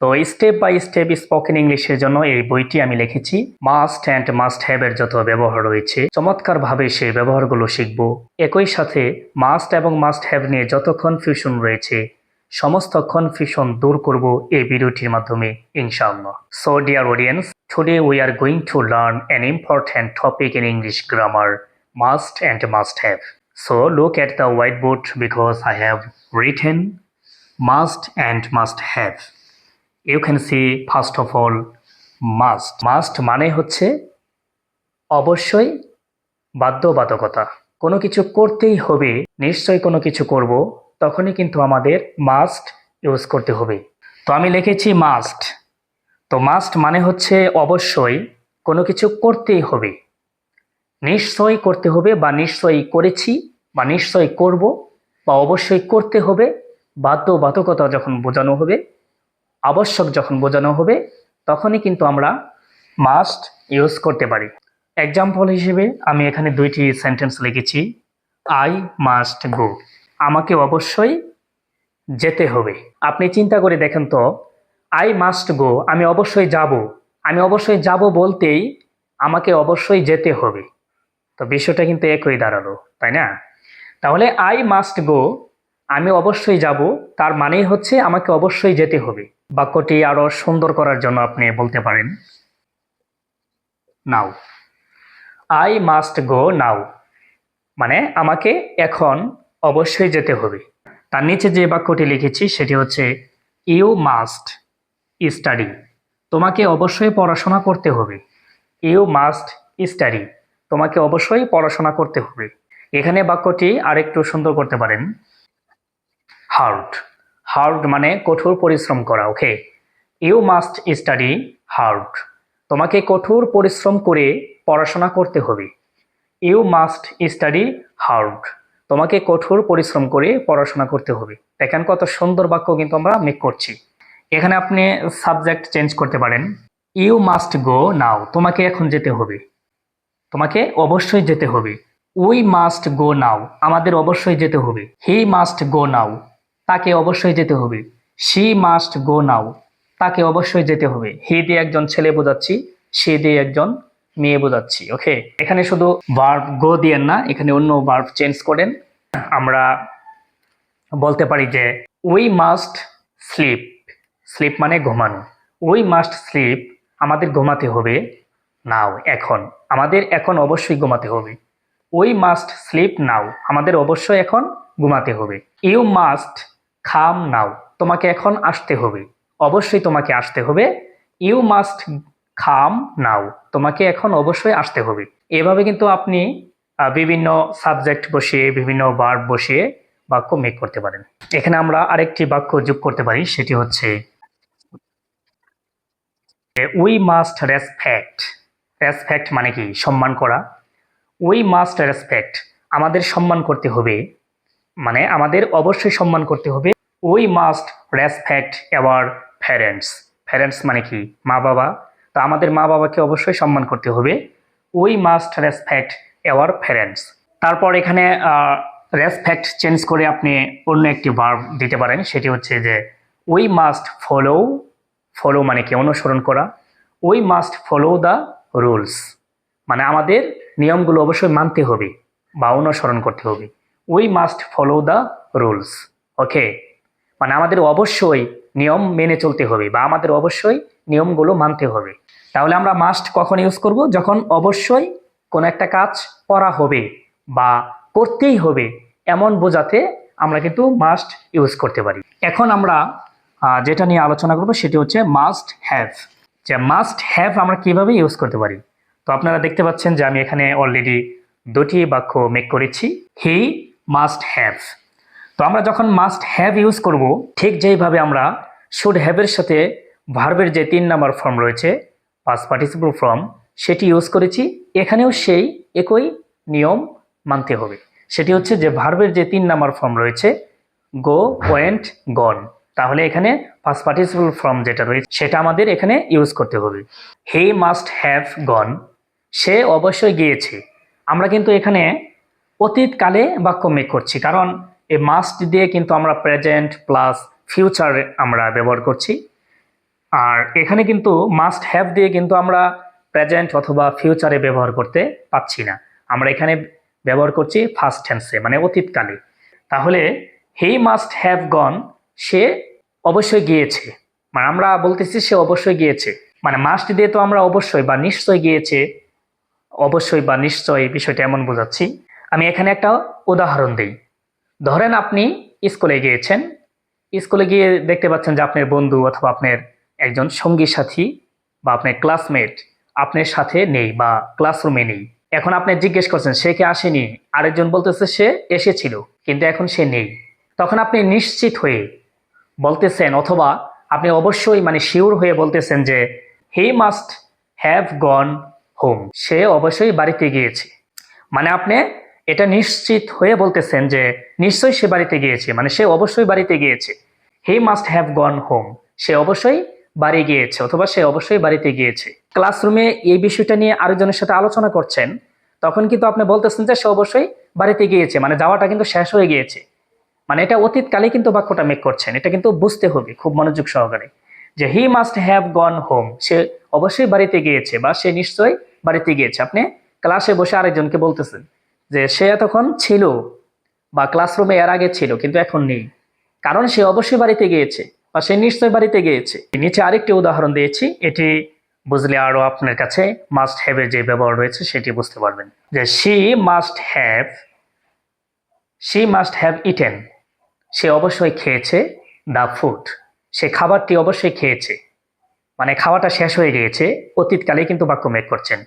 তো step by step spoken ইংলিশের জন্য এই বইটি আমি লিখেছি। মাস্ট অ্যান্ড মাস্ট হ্যাভ এর যত ব্যবহার রয়েছে চমৎকারভাবে সেই ব্যবহারগুলো শিখব। একই সাথে মাস্ট এবং মাস্ট হ্যাভ নিয়ে যত কনফিউশন রয়েছে সমস্ত কনফিউশন দূর করব এই ভিডিওটির মাধ্যমে ইনশাআল্লাহ। So dear audience, today we are going to learn an important topic in English grammar, must and must have. So look at the whiteboard because I have written must and must have. You can see first of all must. Must মানে হচ্ছে অবশ্যই, বাধ্যবাধকতা। কোনো কিছু করতেই হবে, নিশ্চয়ই কোনো কিছু করব, তখনই কিন্তু আমাদের মাস্ট ইউজ করতে হবে। তো আমি লিখেছি মাস্ট। তো মাস্ট মানে হচ্ছে অবশ্যই, কোনো কিছু করতেই হবে, নিশ্চয়ই করতে হবে বা নিশ্চয়ই করেছি বা নিশ্চয়ই করব বা অবশ্যই করতে হবে, বাধ্যবাধকতা যখন বোঝানো হবে, আবশ্যক যখন বোঝানো হবে, তখনই কিন্তু আমরা মাস্ট ইউজ করতে পারি। এক্সাম্পল হিসেবে আমি এখানে দুইটি সেন্টেন্স লিখেছি। আই মাস্ট গো, আমাকে অবশ্যই যেতে হবে। আপনি চিন্তা করে দেখেন তো, আই মাস্ট গো, আমি অবশ্যই যাব, আমি অবশ্যই যাব বলতেই আমাকে অবশ্যই যেতে হবে। তো বিষয়টা কিন্তু একই দাঁড়ালো, তাই না? তাহলে আই মাস্ট গো, আমি অবশ্যই যাব, তার মানেই হচ্ছে আমাকে অবশ্যই যেতে হবে। বাক্যটি আরো সুন্দর করার জন্য আপনি বলতে পারেন নাও। আই মাস্ট গো নাও মানে আমাকে এখন অবশ্যই যেতে হবে। তার নিচে যে বাক্যটি লিখেছি সেটি হচ্ছে ইউ মাস্ট স্টাডি, তোমাকে অবশ্যই পড়াশোনা করতে হবে। ইউ মাস্ট স্টাডি, তোমাকে অবশ্যই পড়াশোনা করতে হবে। এখানে বাক্যটি আরেকটু সুন্দর করতে পারেন হার্ড। হার্ড মানে কঠোর পরিশ্রম করা। ওকে, ইউ মাস্ট স্টাডি হার্ড, তোমাকে কঠোর পরিশ্রম করে পড়াশোনা করতে হবে। ইউ মাস্ট স্টাডি হার্ড, তোমাকে কঠোর পরিশ্রম করে পড়াশোনা করতে হবে। দেখেন কত সুন্দর বাক্য কিন্তু আমরা মেক করছি। এখানে আপনি সাবজেক্ট চেঞ্জ করতে পারেন। ইউ মাস্ট গো নাও, তোমাকে এখন যেতে হবে, তোমাকে অবশ্যই যেতে হবে। উই মাস্ট গো নাও, আমাদের অবশ্যই যেতে হবে। হি মাস্ট গো নাও, তাকে অবশ্যই যেতে হবে। শি মাস্ট গো নাও, তাকে অবশ্যই যেতে হবে। হি দিয়ে একজন ছেলে বোঝাচ্ছি, সে দিয়ে একজন মেয়ে বোঝাচ্ছি। ওকে, এখানে শুধু ভার্ব গো দিয়েন না, এখানে অন্য ভার্ব চেঞ্জ করেন। আমরা বলতে পারি যে উই মাস্ট স্লিপ, স্লিপ মানে ঘুমানো। উই মাস্ট স্লিপ, আমাদের ঘুমাতে হবে। নাও এখন, আমাদের এখন অবশ্যই ঘুমাতে হবে। উই মাস্ট স্লিপ নাও, আমাদের অবশ্যই এখন ঘুমাতে হবে। ইউ মাস্ট কাম নাও, তোমাকে এখন আসতে হবে, অবশ্যই তোমাকে আসতে হবে। ইউ মাস্ট কাম নাও, তোমাকে এখন অবশ্যই আসতে হবে। এভাবে কিন্তু আপনি বিভিন্ন সাবজেক্ট বসিয়ে, বিভিন্ন ভার্ব বসিয়ে বাক্য মেক করতে পারেন। এখানে আমরা আরেকটি বাক্য যোগ করতে পারি, সেটি হচ্ছে উই মাস্ট রেসপেক্ট। রেসপেক্ট মানে কি? সম্মান করা। উই মাস্ট রেসপেক্ট, আমাদের সম্মান করতে হবে, মানে আমাদের অবশ্যই সম্মান করতে হবে। We must respect our parents. Parents মানে কি? মা বাবা। তো আমাদের মা বাবাকে অবশ্যই সম্মান করতে হবে। We must respect our parents. তারপর এখানে রেসপেক্ট চেঞ্জ করে আপনি অন্য একটি ভার্ব দিতে পারেন, সেটি হচ্ছে যে উই মাস্ট ফলো। ফলো মানে কি? অনুসরণ করা। We must follow the rules, মানে আমাদের নিয়মগুলো অবশ্যই মানতে হবে বা অনুসরণ করতে হবে। We must follow the rules. Okay, মানে আমাদের অবশ্যই নিয়ম মেনে চলতে হবে বা আমাদের অবশ্যই নিয়মগুলো মানতে হবে। তাহলে আমরা মাস্ট কখন ইউজ করব? যখন অবশ্যই কোনো একটা কাজ করা হবে বা করতেই হবে এমন বোঝাতে আমরা কিন্তু মাস্ট ইউজ করতে পারি। এখন আমরা যেটা নিয়ে আলোচনা করব সেটি হচ্ছে মাস্ট হ্যাভ। যে মাস্ট হ্যাভ আমরা কিভাবে ইউজ করতে পারি। তো আপনারা দেখতে পাচ্ছেন যে আমি এখানে অলরেডি দুটি বাক্য মেক করেছি। হি মাস্ট হ্যাভ। তো আমরা যখন মাস্ট হ্যাভ ইউজ করব, ঠিক যেইভাবে আমরা শুড হ্যাভের সাথে ভার্বের যে 3 নাম্বার ফর্ম রয়েছে পাস্ট পার্টিসিপল ফর্ম, সেটি ইউজ করেছি, এখানেও সেই একই নিয়ম মানতে হবে। সেটি হচ্ছে যে ভার্বের যে 3 নাম্বার ফর্ম রয়েছে গো, ওয়েন্ট, গন, তাহলে এখানে পাস্ট পার্টিসিপল ফর্ম যেটা রয়েছে সেটা আমাদের এখানে ইউজ করতে হবে। হি মাস্ট হ্যাভ গন, সে অবশ্যই গিয়েছে। আমরা কিন্তু এখানে অতীতকালে বাক্য মেক করছি, কারণ এই মাস্ট দিয়ে কিন্তু আমরা প্রেজেন্ট প্লাস ফিউচার আমরা ব্যবহার করছি। আর এখানে কিন্তু মাস্ট হ্যাভ দিয়ে কিন্তু আমরা প্রেজেন্ট অথবা ফিউচারে ব্যবহার করতে পাচ্ছি না, আমরা এখানে ব্যবহার করছি ফার্স্ট টেন্সে মানে অতীতকালে। তাহলে হি মাস্ট হ্যাভ গন, সে অবশ্যই গিয়েছে, মানে আমরা বলতেছি সে অবশ্যই গিয়েছে, মানে মাস্ট দিয়ে তো আমরা অবশ্যই বা নিশ্চয় গিয়েছে, অবশ্যই বা নিশ্চয় বিষয়টা এমন বোঝাচ্ছি। আমি এখানে একটা উদাহরণ দিই। ধরেন আপনি স্কুলে গিয়েছেন, স্কুলে গিয়ে দেখতে পাচ্ছেন যে আপনার বন্ধু অথবা আপনার একজন সঙ্গী সাথী বা আপনার ক্লাসমেট আপনার সাথে নেই বা ক্লাসরুমে নেই। এখন আপনি জিজ্ঞেস করছেন সে কি আসেনি, আরেকজন বলতেছে সে এসেছিল কিন্তু এখন সে নেই। তখন আপনি নিশ্চিত হয়ে বলতেছেন অথবা আপনি অবশ্যই মানে শিওর হয়ে বলতেছেন যে he must have gone home, সে অবশ্যই বাড়িতে গিয়েছে। মানে আপনি এটা নিশ্চিত হয়ে বলতেছেন যে নিশ্চয়ই সে বাড়িতে গিয়েছে, মানে সে অবশ্যই বাড়িতে গিয়েছে। He must have gone home, সে অবশ্যই বাড়ি গিয়েছে অথবা সে অবশ্যই বাড়িতে গিয়েছে। ক্লাসরুমে এই বিষয়টা নিয়ে আরেকজনের সাথে আলোচনা করছেন, তখন কিন্তু আপনি বলতেছেন যে সে অবশ্যই বাড়িতে গিয়েছে, মানে যাওয়াটা কিন্তু শেষ হয়ে গিয়েছে, মানে এটা অতীতকালে কিন্তু বাক্যটা মেক করছেন। এটা কিন্তু বুঝতে হবে খুব মনোযোগ সহকারে যে he must have gone home, সে অবশ্যই বাড়িতে গিয়েছে বা সে নিশ্চয়ই বাড়িতে গিয়েছে। আপনি ক্লাসে বসে আরেকজনকে বলতেছেন যে সে এতক্ষণ ছিল বা ক্লাসরুমে এর আগে ছিল কিন্তু এখন নেই, কারণ সে অবশ্যই বাড়িতে গিয়েছে বা সে নিশ্চয়ই বাড়িতে গিয়েছে। নিচে আরেকটি উদাহরণ দিয়েছি, এটি বুঝলে আরো আপনার কাছে মাস্ট হ্যাভ এর যে ব্যবহার রয়েছে সেটি বুঝতে পারবেন। যে শি মাস্ট হ্যাভ ইটেন, সে অবশ্যই খেয়েছে দ্য ফুড, সে খাবারটি অবশ্যই খেয়েছে, মানে খাওয়াটা শেষ হয়ে গিয়েছে, অতীতকালে কিন্তু বাক্য মেক করছেন।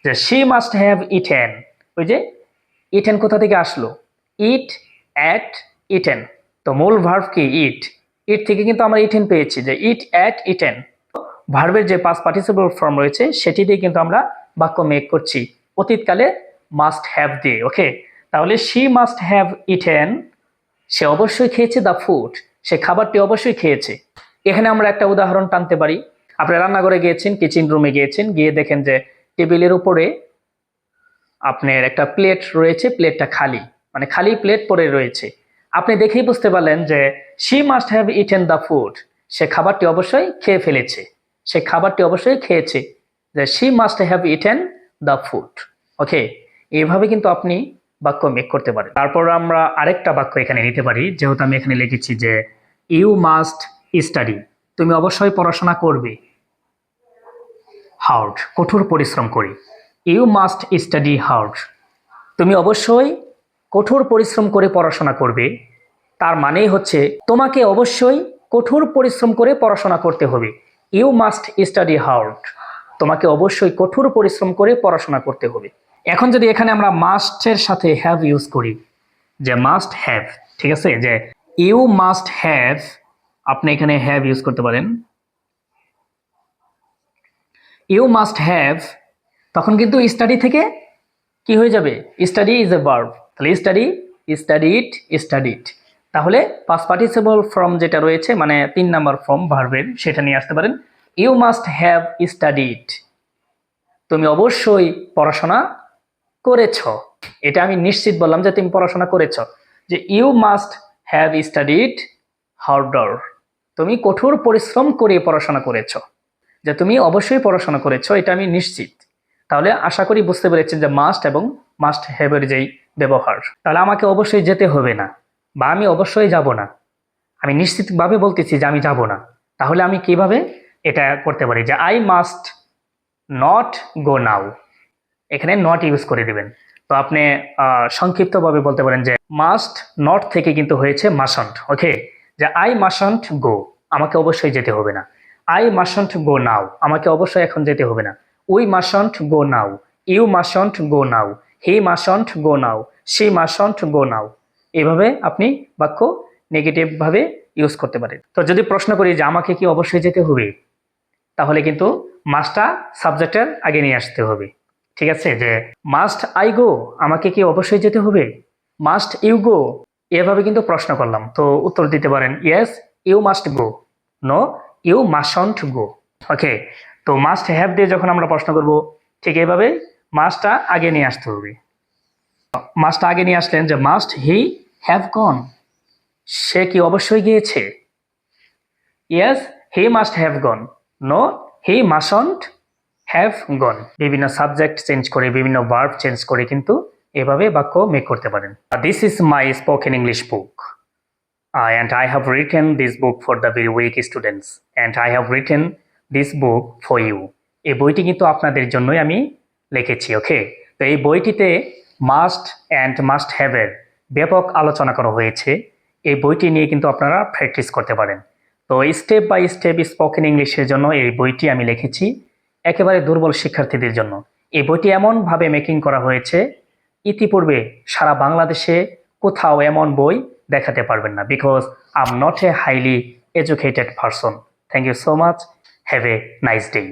যে শি মাস্ট হ্যাভ ইটেন, ওই যে ইটেন কোথা থেকে আসলো, ইট, অ্যাট, ইটেন, তো মূল ভার্ব কি ইট, ইট থেকে কিন্তু আমরা ইটেন পেয়েছি, যে ইট, অ্যাট, ইটেন। ভার্বের যে পাস্ট পার্টিসিপল ফর্ম রয়েছে সেটি দিয়ে কিন্তু আমরা বাক্য মেক করছি অতীতকালে মাস্ট হ্যাভ দিয়ে। ওকে, তাহলে শি মাস্ট হ্যাভ ইটেন, সে অবশ্যই খেয়েছে দ্য ফুড, সে খাবারটি অবশ্যই খেয়েছে। এখানে আমরা একটা উদাহরণ টানতে পারি। আপনি রান্নাঘরে গিয়েছেন, কিচেন রুমে গিয়েছেন, গিয়ে দেখেন যে টেবিলের উপরে আপনার একটা প্লেট রয়েছে, প্লেটটা খালি, মানে খালি প্লেট পড়ে রয়েছে। আপনি দেখেই বুঝতে পারলেন যে she must have eaten the food, সে খাবারটি অবশ্যই খেয়ে ফেলেছে, সে খাবারটি অবশ্যই খেয়েছে, যে she must have eaten the food. Okay, এইভাবে কিন্তু আপনি বাক্য মেক করতে পারেন। তারপর আমরা আরেকটা বাক্য এখানে নিতে পারি, যেহেতু আমি এখানে লিখেছি যে ইউ মাস্ট স্টাডি, তুমি অবশ্যই পড়াশোনা করবে, হার্ড, কঠোর পরিশ্রম করে। ইউ মাস্ট স্টাডি হার্ড, তুমি অবশ্যই কঠোর পরিশ্রম করে পড়াশোনা করবে, তার মানেই হচ্ছে তোমাকে অবশ্যই কঠোর পরিশ্রম করে পড়াশোনা করতে হবে। ইউ মাস্ট স্টাডি হার্ড, তোমাকে অবশ্যই কঠোর পরিশ্রম করে পড়াশোনা করতে হবে। এখন যদি এখানে আমরা মাস্টের সাথে হ্যাভ ইউজ করি, যে মাস্ট হ্যাভ, ঠিক আছে, যে ইউ মাস্ট হ্যাভ, আপনি এখানে হ্যাভ ইউজ করতে পারেন, ইউ মাস্ট হ্যাভ, তখন কিন্তু স্টাডি থেকে কি হয়ে যাবে, স্টাডি ইজ এ ভার্ব, তাহলে স্টাডি, স্টাডিড, স্টাডিড। তাহলে পাস্ট পার্টিসিপল ফর্ম যেটা রয়েছে মানে 3 নাম্বার ফর্ম ভার্বের, সেটা নিয়ে আসতে পারেন। ইউ মাস্ট হ্যাভ স্টাডিড, তুমি অবশ্যই পড়াশোনা করেছ, এটা আমি নিশ্চিত বললাম যে তুমি পড়াশোনা করেছ। যে you must have studied harder, তুমি কঠোর পরিশ্রম করে পড়াশোনা করেছ, যে তুমি অবশ্যই পড়াশোনা করেছ এটা আমি নিশ্চিত। তাহলে আশা করি বুঝতে পেরেছেন যে মাস্ট এবং মাস্ট হ্যাভ এর যেই ব্যবহার। তাহলে আমাকে অবশ্যই যেতে হবে না বা আমি অবশ্যই যাব না, আমি নিশ্চিতভাবে বলতেছি যে আমি যাব না। তাহলে আমি কিভাবে এটা করতে পারি, যে আই মাস্ট নট গো নাও, এখানে নট ইউজ করে দিবেন। তো আপনি সংক্ষিপ্তভাবে বলতে পারেন যে মাস্ট নট থেকে কিন্তু হয়েছে মাসন্ট। ওকে, যে আই মাসন্ট গো, আমাকে অবশ্যই যেতে হবে না। আই মাসন্ট গো নাও, আমাকে অবশ্যই এখন যেতে হবে না। We mustn't go now, you mustn't go now, he mustn't go now, she mustn't go now. এইভাবে আপনি বাক্য নেগেটিভ ভাবে ইউজ করতে পারেন। তো যদি প্রশ্ন করি যে আমাকে কি অবশ্যই যেতে হবে, তাহলে কিন্তু মাস্টটা সাবজেক্টের আগে নিয়ে আসতে হবে। ঠিক আছে, যে মাস্ট আই গো, আমাকে কি অবশ্যই যেতে হবে, মাস্ট ইউ গো, এভাবে কিন্তু প্রশ্ন করলাম। তো উত্তর দিতে পারেন yes you must go, no you mustn't go. Okay, তো মাস্ট হ্যাভ দিয়ে যখন আমরা প্রশ্ন করব ঠিক এইভাবে মাস্টটা আগে নিয়ে আসতে হবে। মাস্টটা আগে নিয়ে আসলেন যে মাস্ট হি হ্যাভ গন, সে কি অবশ্যই গিয়েছে, yes he must have gone, no he mustn't have gone. বিভিন্ন সাবজেক্ট চেঞ্জ করে, বিভিন্ন ভার্ব চেঞ্জ করে কিন্তু এভাবে বাক্য মেক করতে পারেন। This is my spoken English book and I have written this book for the very weak students and I have written this book for you. এই বইটি কিন্তু আপনাদের জন্যই আমি লিখেছি। ওকে, তো এই বইটিতে মাস্ট অ্যান্ড মাস্ট হ্যাভের ব্যাপক আলোচনা করা হয়েছে। এই বইটি নিয়ে কিন্তু আপনারা প্র্যাকটিস করতে পারেন। তো স্টেপ বাই স্টেপ স্পোকেন ইংলিশের জন্য এই বইটি আমি লিখেছি একেবারে দুর্বল শিক্ষার্থীদের জন্য। এই বইটি এমনভাবে মেকিং করা হয়েছে, ইতিপূর্বে সারা বাংলাদেশে কোথাও এমন বই দেখাতে পারবেন না, because I am not a highly educated person. Thank you so much, have a nice day.